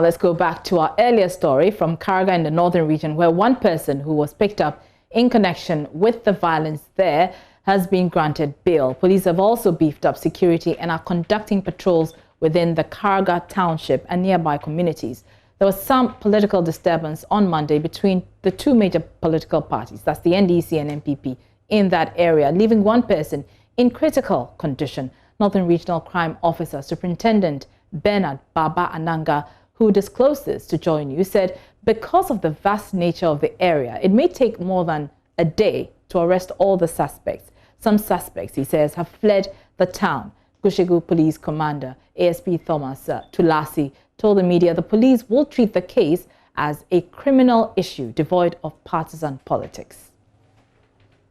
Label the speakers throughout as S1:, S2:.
S1: Let's go back to our earlier story from Karaga in the northern region, where one person who was picked up in connection with the violence there has been granted bail. Police have also beefed up security and are conducting patrols within the Karaga township and nearby communities. There was some political disturbance on Monday between the two major political parties, that's the NDC and NPP, in that area, leaving one person in critical condition. Northern Regional Crime Officer Superintendent Bernard Baba Ananga, who disclosed this to JoyNews, said because of the vast nature of the area, it may take more than a day to arrest all the suspects. Some suspects, he says, have fled the town. Gushegu Police Commander ASP Thomas Tulasi told the media the police will treat the case as a criminal issue devoid of partisan politics.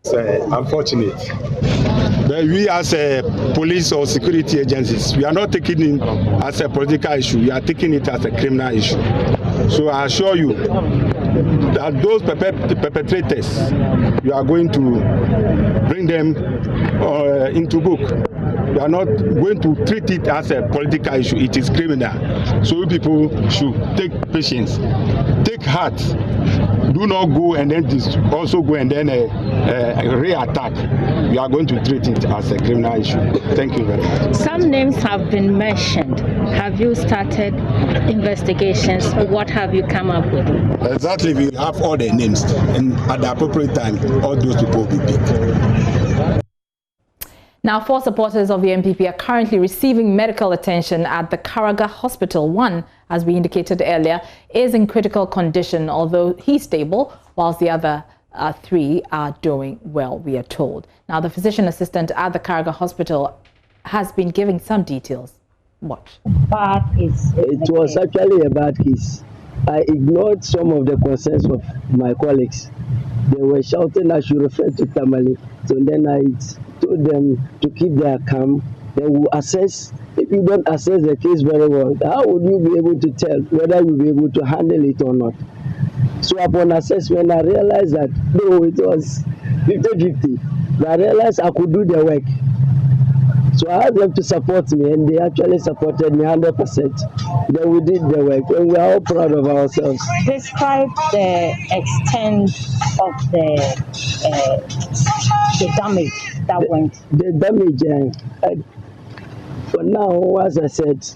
S2: It's unfortunate. But we as police or security agencies, we are not taking it as a political issue, we are taking it as a criminal issue. So I assure you that those perpetrators, you are going to bring them into book. We are not going to treat it as a political issue, it is criminal. So people should take patience, take heart. Do not go and then also go and then re-attack. We are going to treat it as a criminal issue. Thank you very much.
S3: Some names have been mentioned. Have you started investigations? What have you come up with?
S2: Exactly, we have all the names, and at the appropriate time, all those people will be picked.
S1: Now, 4 supporters of the NPP are currently receiving medical attention at the Karaga hospital. One, as we indicated earlier, is in critical condition, although he's stable, whilst the other 3 are doing well, we are told. Now, the physician assistant at the Karaga hospital has been giving some details. Watch.
S4: Bad case. It was actually a bad case. I ignored some of the concerns of my colleagues. They were shouting I should refer to Tamale. So then I told them to keep their calm. They will assess. If you don't assess the case very well, how would you be able to tell whether you'll be able to handle it or not? So upon assessment, I realized that though it was 50-50, but I realized I could do the work. So I asked them to support me, and they actually supported me 100%. Then we did the work, and we are all proud of ourselves.
S3: Describe the extent of the damage that went.
S4: The damage, for now, as I said,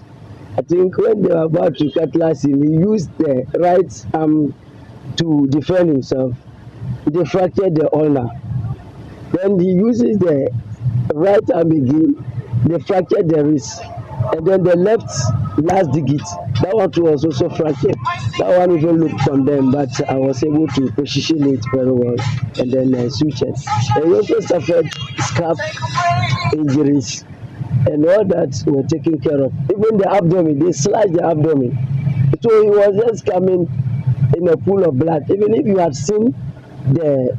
S4: I think when they were about to cutlass him, he used the right arm to defend himself. They fractured the ulnar. Then he uses the right arm again. They fractured the wrist, and then the left last digit, that one was also fractured. That one even looked from them, but I was able to position it very well and then switch it. And he also suffered scalp injuries, and all that were taken care of. Even the abdomen, they slashed the abdomen, so he was just coming in a pool of blood. Even if you had seen the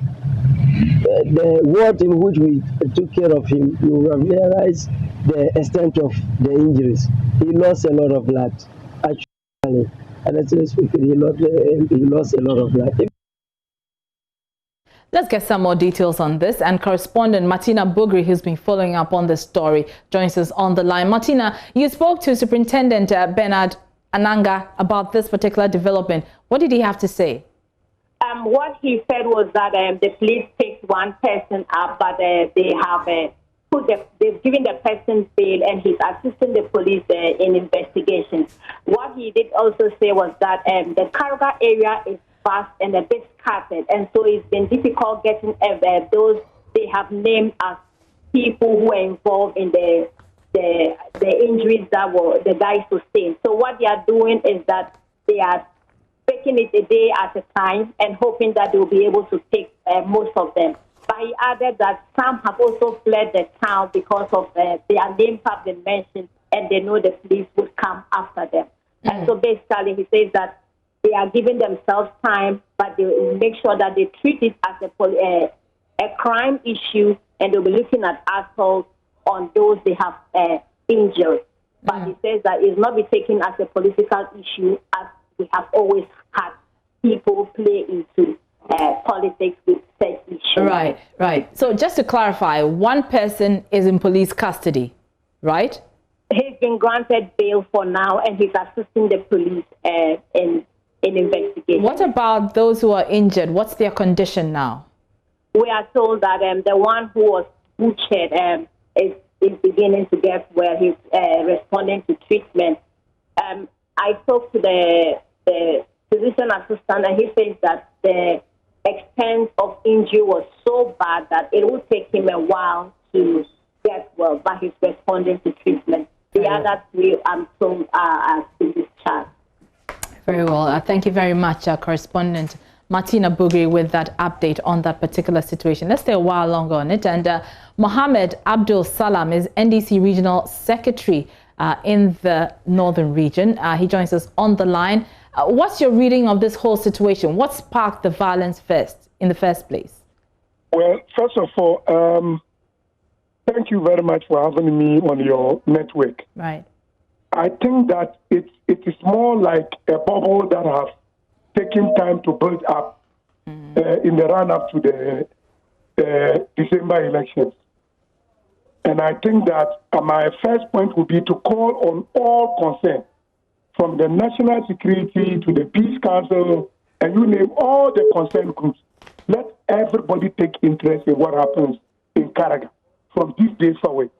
S4: ward in which we took care of him, you will realize the extent of the injuries. He lost a lot of blood, actually. And actually speaking, he lost a lot of blood.
S1: Let's get some more details on this. And correspondent Martina Bugri, who's been following up on this story, joins us on the line. Martina, you spoke to Superintendent Bernard Ananga about this particular development. What did he have to say?
S5: What he said was that the police picked one person up, but they have they've given the person bail, and he's assisting the police in investigations. What he did also say was that the Karaga area is vast and a bit scattered, and so it's been difficult getting those they have named as people who were involved in the injuries that were the guys sustained. So what they are doing is that they are taking it a day at a time and hoping that they will be able to take most of them. But he added that some have also fled the town because of their names have been mentioned, and they know the police would come after them. And so basically he says that they are giving themselves time, but they will make sure that they treat it as a crime issue, and they'll be looking at assault on those they have injured. But he says that it will not be taken as a political issue, as we have always had people play into politics with such issues.
S1: Right, right. So just to clarify, one person is in police custody, right?
S5: He's been granted bail for now, and he's assisting the police in investigation.
S1: What about those who are injured? What's their condition now?
S5: We are told that the one who was butchered is beginning to get well. He's responding to treatment. I talked to the physician assistant, and he says that the extent of injury was so bad that it will take him a while to get well, but he's responding to treatment. The other three, I'm told, are still discharged.
S1: Very well. Thank you very much, correspondent Martina Bugri, with that update on that particular situation. Let's stay a while longer on it. And Mohammed Abdul Salam is NDC Regional Secretary in the Northern Region. He joins us on the line. What's your reading of this whole situation? What sparked the violence in the first place?
S6: Well, first of all, thank you very much for having me on your network.
S1: Right.
S6: I think that it is more like a bubble that has taken time to build up in the run-up to the December elections. And I think that my first point would be to call on all concerned, from the National Security to the Peace Council, and you name all the concerned groups. Let everybody take interest in what happens in Karaga from these days forward.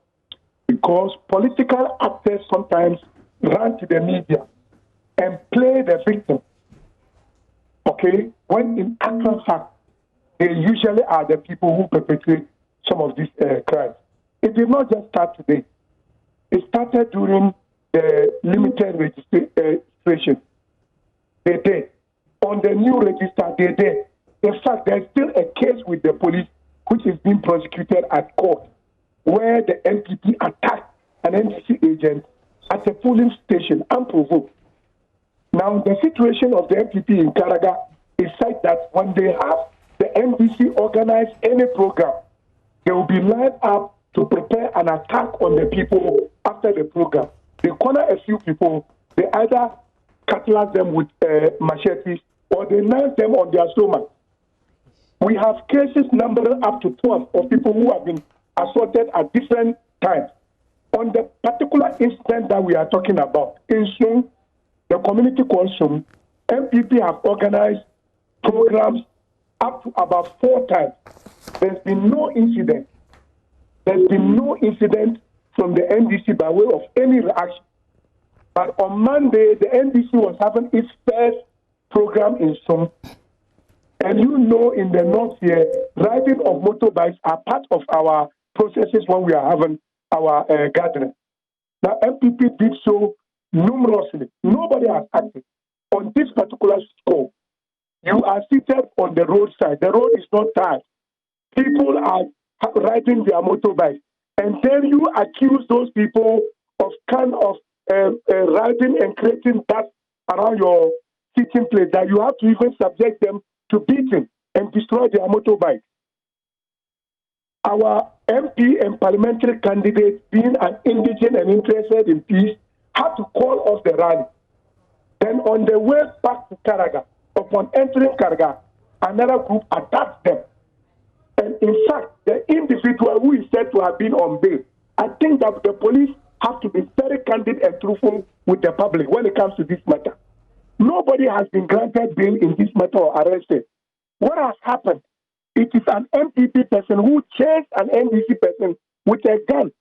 S6: Because political actors sometimes run to the media and play the victim. Okay? When in actual fact, they usually are the people who perpetrate some of these crimes. It did not just start today. It started during the limited registration. They did. On the new register, they did. In fact, there's still a case with the police which is being prosecuted at court, where the NPP attacked an NDC agent at a polling station unprovoked. Now, the situation of the NPP in Karaga is such that when they have the NDC organize any program, they will be lined up to prepare an attack on the people after the program. They corner a few people, they either cutlass them with machetes or they knife them on their stomach. We have cases numbering up to 12 of people who have been assaulted at different times. On the particular incident that we are talking about, in Sum, the community called Sum, MPP have organized programs up to about 4 times. There's been no incident. There's been no incident from the NDC by way of any reaction. But on Monday, the NDC was having its first program in Sum. And you know, in the north here, riding of motorbikes are part of our processes when we are having our gathering. Now, MPP did so numerously. Nobody has acted. On this particular score, you are seated on the roadside. The road is not tight. People are riding their motorbikes. And then you accuse those people of kind of riding and creating dust around your sitting place, that you have to even subject them to beating and destroy their motorbikes. Our MP and parliamentary candidate, being an indigent and interested in peace, had to call off the rally. Then on the way back to Karaga, upon entering Karaga, another group attacked them. And in fact, the individual who is said to have been on bail, I think that the police have to be very candid and truthful with the public when it comes to this matter. Nobody has been granted bail in this matter or arrested. What has happened? It is an MPP person who chased an NDC person with a gun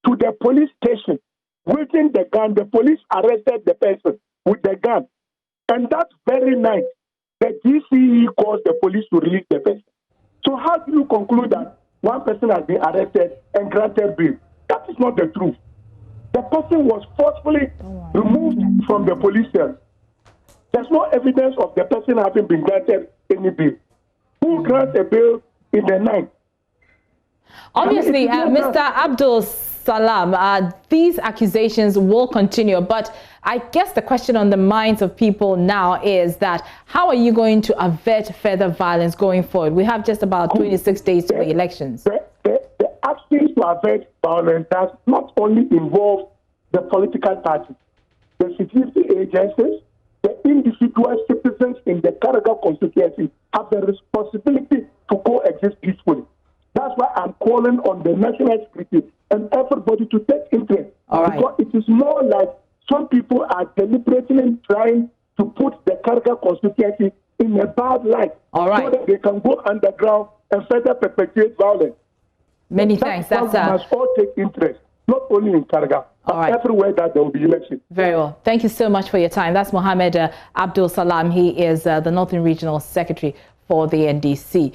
S6: to the police station. Within the gun, the police arrested the person with the gun. And that very night, the GCE caused the police to release the person. So how do you conclude that one person has been arrested and granted bail? That is not the truth. The person was forcefully removed from the police cell. There's no evidence of the person having been granted any bail. Who grants a bail in the night?
S1: Obviously, Mr. Abdul Salam, these accusations will continue, but I guess the question on the minds of people now is that how are you going to avert further violence going forward? We have just about 26 days to the elections.
S6: The actions to avert violence does not only involve the political parties, the security agencies, the individual citizens in the Karaga constituency have the responsibility to coexist peacefully. That's why I'm calling on the national security and everybody to take interest
S1: All right.
S6: Because it is more like some people are deliberately trying to put the Karaga constituency in a bad light.
S1: All right.
S6: So that they can go underground and further perpetuate violence.
S1: Many thanks.
S6: We must all take interest, not only in Karaga, but everywhere that there will be elections.
S1: Very well. Thank you so much for your time. That's Mohammed Abdul Salam. He is the Northern Regional Secretary for the NDC.